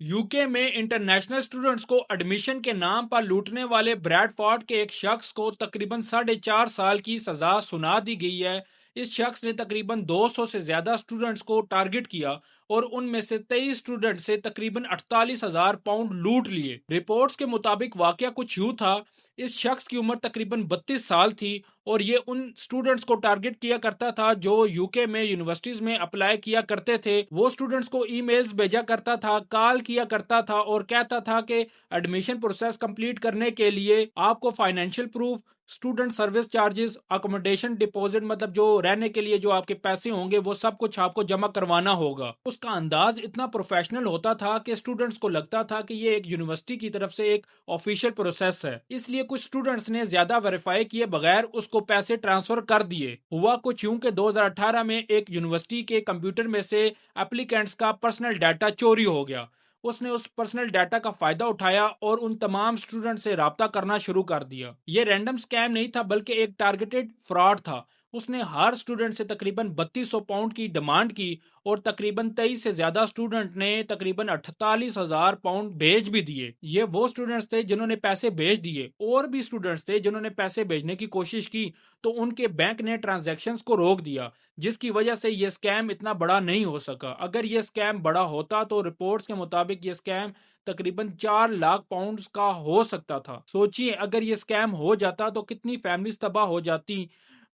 UK में international students को admission के नाम पर लूटने वाले ब्रैडफोर्ड के एक शख्स को तकरीबन 4.5 साल की सजा सुना दी गई है। इस शख्स ने तकरीबन 200 से ज्यादा स्टूडेंट्स को टारगेट किया और उनमें से 23 स्टूडेंट से तकरीबन 48,000 पाउंड लूट लिए। रिपोर्ट्स के मुताबिक वाकया कुछ यूं था। इस शख्स की उम्र तकरीबन 32 साल थी और ये उन स्टूडेंट्स को टारगेट किया करता था जो यूके में यूनिवर्सिटीज में अप्लाई किया करते थे। वो स्टूडेंट्स को ईमेल्स भेजा करता था, कॉल किया करता था और कहता था कि एडमिशन प्रोसेस कंप्लीट करने के लिए आपको financial proof, student service charges, accommodation deposit मतलब जो रहने के लिए जो आपके पैसे होंगे वो सब कुछ आपको जमा करवाना होगा। उसका अंदाज इतना प्रोफेशनल होता था कि स्टूडेंट्स को लगता था कि ये एक यूनिवर्सिटी की तरफ से एक ऑफिशियल प्रोसेस है, इसलिए कुछ स्टूडेंट्स ने ज्यादा वेरीफाई किए बगैर उसको पैसे ट्रांसफर कर दिए। हुआ कुछ यूं कि 2018 में एक यूनिवर्सिटी के कंप्यूटर में से एप्लीकेंट्स का पर्सनल डाटा चोरी हो गया। उसने उस पर्सनल डाटा का फायदा उठाया और उन तमाम स्टूडेंट से राब्ता करना शुरू कर दिया। ये रैंडम स्कैम नहीं था बल्कि एक टारगेटेड फ्रॉड था। उसने हर स्टूडेंट से तकरीबन 3200 पाउंड की डिमांड की और तकरीबन 23 से ज्यादा स्टूडेंट ने तकरीबन 48,000 पाउंड भेज भी दिए। ये वो स्टूडेंट्स थे जिन्होंने पैसे भेज दिए। और भी स्टूडेंट्स थे जिन्होंने पैसे भेजने की कोशिश की तो उनके बैंक ने ट्रांजैक्शंस को रोक दिया, जिसकी वजह से ये स्कैम इतना बड़ा नहीं हो सका। अगर ये स्कैम बड़ा होता तो रिपोर्ट्स के मुताबिक ये स्कैम तकरीबन 4 लाख पाउंड का हो सकता था। सोचिए अगर ये स्कैम हो जाता तो कितनी फैमिलीज तबाह हो जाती।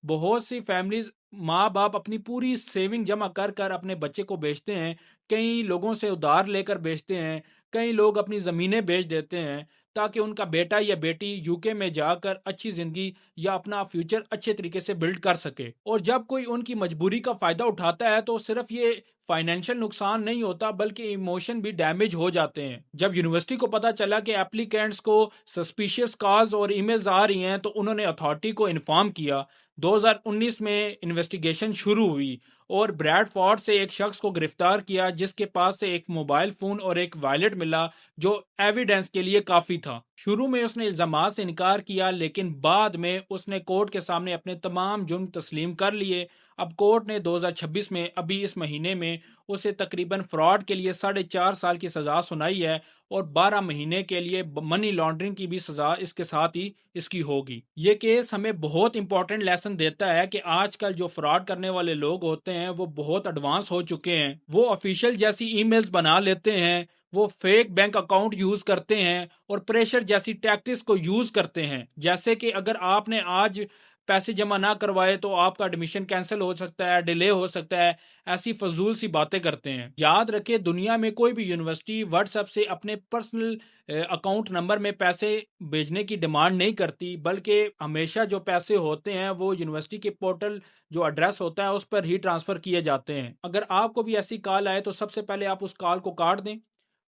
बहुत सी फैमिलीज, माँ बाप अपनी पूरी सेविंग जमा कर कर अपने बच्चे को बेचते हैं, कई लोगों से उधार लेकर बेचते हैं, कई लोग अपनी ज़मीनें बेच देते हैं ताकि उनका बेटा या बेटी यूके में जाकर अच्छी जिंदगी या अपना फ्यूचर अच्छे तरीके से बिल्ड कर सके। और जब कोई उनकी मजबूरी का फायदा उठाता है तो सिर्फ ये फाइनेंशियल नुकसान नहीं होता बल्कि इमोशन भी डैमेज हो जाते हैं। जब यूनिवर्सिटी को पता चला कि एप्लीकेंट्स को सस्पिशियस कॉल्स और ईमेल्स आ रही हैं तो उन्होंने अथॉरिटी को इन्फॉर्म किया। 2019 में इन्वेस्टिगेशन शुरू हुई और ब्रैडफोर्ड से एक शख्स को गिरफ्तार किया जिसके पास से एक मोबाइल फोन और एक वॉलेट मिला जो एविडेंस के लिए काफी था। शुरू में उसने इल्जामात से इनकार किया लेकिन बाद में उसने कोर्ट के सामने अपने तमाम जुर्म तस्लीम कर लिए। अब कोर्ट ने 2026 में अभी इस महीने में उसे तकरीबन फ्रॉड के लिए 4.5 साल की सजा सुनाई है और 12 महीने के लिए मनी लॉन्ड्रिंग की भी सजा इसके साथ ही इसकी होगी। ये केस हमें बहुत इंपॉर्टेंट लेसन देता है कि आजकल जो फ्रॉड करने वाले लोग होते हैं वो बहुत एडवांस हो चुके हैं। वो ऑफिशियल जैसी ईमेल्स बना लेते हैं, वो फेक बैंक अकाउंट यूज करते हैं और प्रेशर जैसी टैक्टिक्स को यूज करते हैं, जैसे कि अगर आपने आज पैसे जमा ना करवाए तो आपका एडमिशन कैंसिल हो सकता है, डिले हो सकता है। ऐसी फजूल सी बातें करते हैं। याद रखें दुनिया में कोई भी यूनिवर्सिटी व्हाट्सएप से अपने पर्सनल अकाउंट नंबर में पैसे भेजने की डिमांड नहीं करती, बल्कि हमेशा जो पैसे होते हैं वो यूनिवर्सिटी के पोर्टल जो एड्रेस होता है उस पर ही ट्रांसफर किए जाते हैं। अगर आपको भी ऐसी कॉल आए तो सबसे पहले आप उस कॉल को काट दें,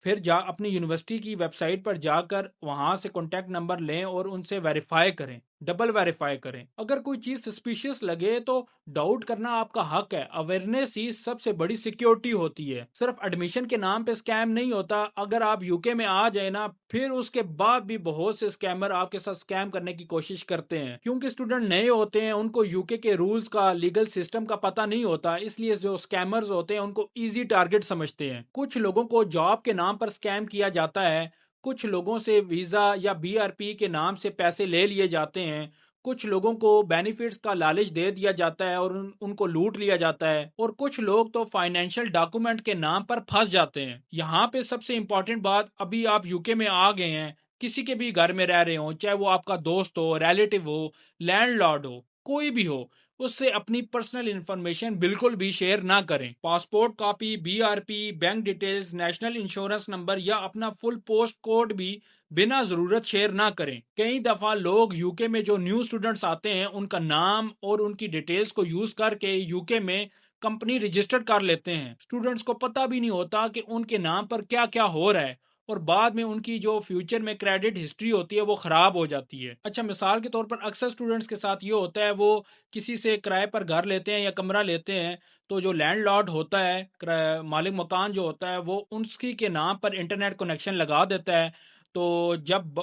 फिर अपनी यूनिवर्सिटी की वेबसाइट पर जाकर वहां से कॉन्टैक्ट नंबर लें और उनसे वेरीफाई करें, डबल वेरीफाई करें। अगर कोई चीज सस्पिशियस लगे तो डाउट करना आपका हक है। अवेयरनेस ही सबसे बड़ी सिक्योरिटी होती है। सिर्फ एडमिशन के नाम पे स्कैम नहीं होता। अगर आप यूके में आ जाए ना फिर उसके बाद भी बहुत से स्कैमर आपके साथ स्कैम करने की कोशिश करते हैं, क्योंकि स्टूडेंट नए होते हैं, उनको यूके के रूल्स का, लीगल सिस्टम का पता नहीं होता, इसलिए जो स्कैमर्स होते हैं उनको इजी टारगेट समझते हैं। कुछ लोगों को जॉब के नाम पर स्कैम किया जाता है, कुछ लोगों से वीजा या बीआरपी के नाम से पैसे ले लिए जाते हैं, कुछ लोगों को बेनिफिट्स का लालच दे दिया जाता है और उनको लूट लिया जाता है, और कुछ लोग तो फाइनेंशियल डॉक्यूमेंट के नाम पर फंस जाते हैं। यहाँ पे सबसे इंपॉर्टेंट बात, अभी आप यूके में आ गए हैं, किसी के भी घर में रह रहे हो, चाहे वो आपका दोस्त हो, रिलेटिव हो, लैंडलॉर्ड हो, कोई भी हो, उससे अपनी पर्सनल इंफॉर्मेशन बिल्कुल भी शेयर ना करें। Passport copy, BRP, bank details, national insurance number या अपना फुल पोस्ट कोड भी बिना जरूरत शेयर ना करें। कई दफा लोग यूके में जो न्यू स्टूडेंट्स आते हैं उनका नाम और उनकी डिटेल्स को यूज करके यूके में कंपनी रजिस्टर कर लेते हैं। स्टूडेंट्स को पता भी नहीं होता कि उनके नाम पर क्या क्या हो रहा है और बाद में उनकी जो फ्यूचर में क्रेडिट हिस्ट्री होती है वो खराब हो जाती है। अच्छा, मिसाल के तौर पर अक्सर स्टूडेंट्स के साथ ये होता है, वो किसी से किराए पर घर लेते हैं या कमरा लेते हैं तो जो लैंडलॉर्ड होता है, मालिक मकान जो होता है, वो उसकी के नाम पर इंटरनेट कनेक्शन लगा देता है। تو جب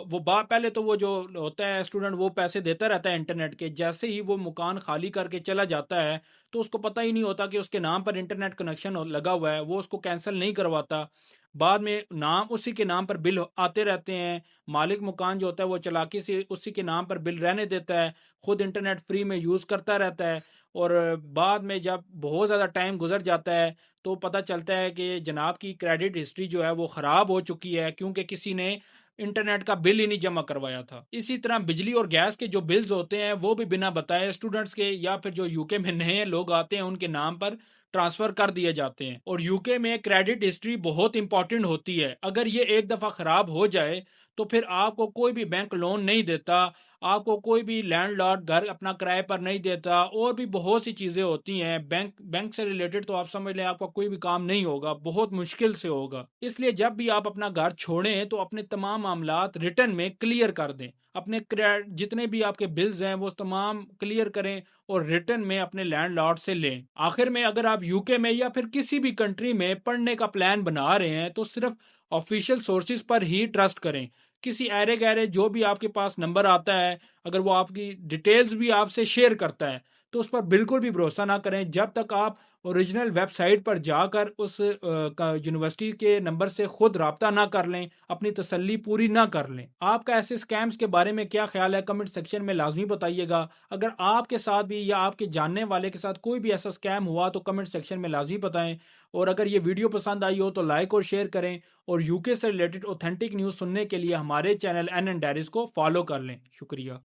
پہلے تو وہ جو ہوتا ہے اسٹوڈنٹ وہ پیسے دیتا رہتا ہے انٹرنیٹ کے، جیسے ہی وہ مکان خالی کر کے چلا جاتا ہے تو اس کو پتہ ہی نہیں ہوتا کہ اس کے نام پر انٹرنیٹ کنیکشن لگا ہوا ہے، وہ اس کو کینسل نہیں کرواتا، بعد میں نام اسی کے نام پر بل آتے رہتے ہیں، مالک مکان جو ہوتا ہے وہ چلاکی سے اسی کے نام پر بل رہنے دیتا ہے، خود انٹرنیٹ فری میں یوز کرتا رہتا ہے، اور بعد میں جب بہت زیادہ ٹائم گزر جاتا ہے تو پتہ چلتا ہے کہ جناب کی کریڈٹ ہسٹری جو ہے وہ خراب ہو چکی ہے، کیونکہ کسی نے انٹرنیٹ کا بل ہی نہیں جمع کروایا تھا۔ اسی طرح بجلی اور گیس کے جو بلز ہوتے ہیں وہ بھی بنا بتائے اسٹوڈنٹس کے یا پھر جو یو کے میں نئے لوگ آتے ہیں ان کے نام پر ٹرانسفر کر دیے جاتے ہیں، اور یو کے میں کریڈٹ ہسٹری بہت امپورٹنٹ ہوتی ہے، اگر یہ ایک دفعہ خراب ہو جائے تو پھر آپ کو کوئی بھی بینک لون نہیں دیتا، آپ کو کوئی بھی لینڈ لارڈ گھر اپنا کرائے پر نہیں دیتا، اور بھی بہت سی چیزیں ہوتی ہیں، بینک سے ریلیٹڈ تو آپ سمجھ لیں آپ کا کوئی بھی کام نہیں ہوگا، بہت مشکل سے ہوگا۔ اس لیے جب بھی آپ اپنا گھر چھوڑیں تو اپنے تمام معاملات ریٹرن میں کلیئر کر دیں، اپنے جتنے بھی آپ کے بلز ہیں وہ تمام کلیئر کریں اور ریٹرن میں اپنے لینڈ لارڈ سے لیں۔ آخر میں اگر آپ یو کے میں یا پھر کسی بھی کنٹری میں پڑھنے کا پلان بنا رہے ہیں تو صرف آفیشیل سورسز پر ہی ٹرسٹ کریں، کسی ایرے گہرے جو بھی آپ کے پاس نمبر آتا ہے اگر وہ آپ کی ڈیٹیلز بھی آپ سے شیئر کرتا ہے تو اس پر بالکل بھی بھروسہ نہ کریں جب تک آپ اوریجنل ویب سائٹ پر جا کر اس یونیورسٹی کے نمبر سے خود رابطہ نہ کر لیں، اپنی تسلی پوری نہ کر لیں۔ آپ کا ایسے سکیمز کے بارے میں کیا خیال ہے کمنٹ سیکشن میں لازمی بتائیے گا۔ اگر آپ کے ساتھ بھی یا آپ کے جاننے والے کے ساتھ کوئی بھی ایسا سکیم ہوا تو کمنٹ سیکشن میں لازمی بتائیں، اور اگر یہ ویڈیو پسند آئی ہو تو لائک اور شیئر کریں، اور یو کے سے ریلیٹڈ اوتھینٹک نیوز سننے کے لیے ہمارے چینل این ڈائریز کو فالو کر لیں۔ شکریہ۔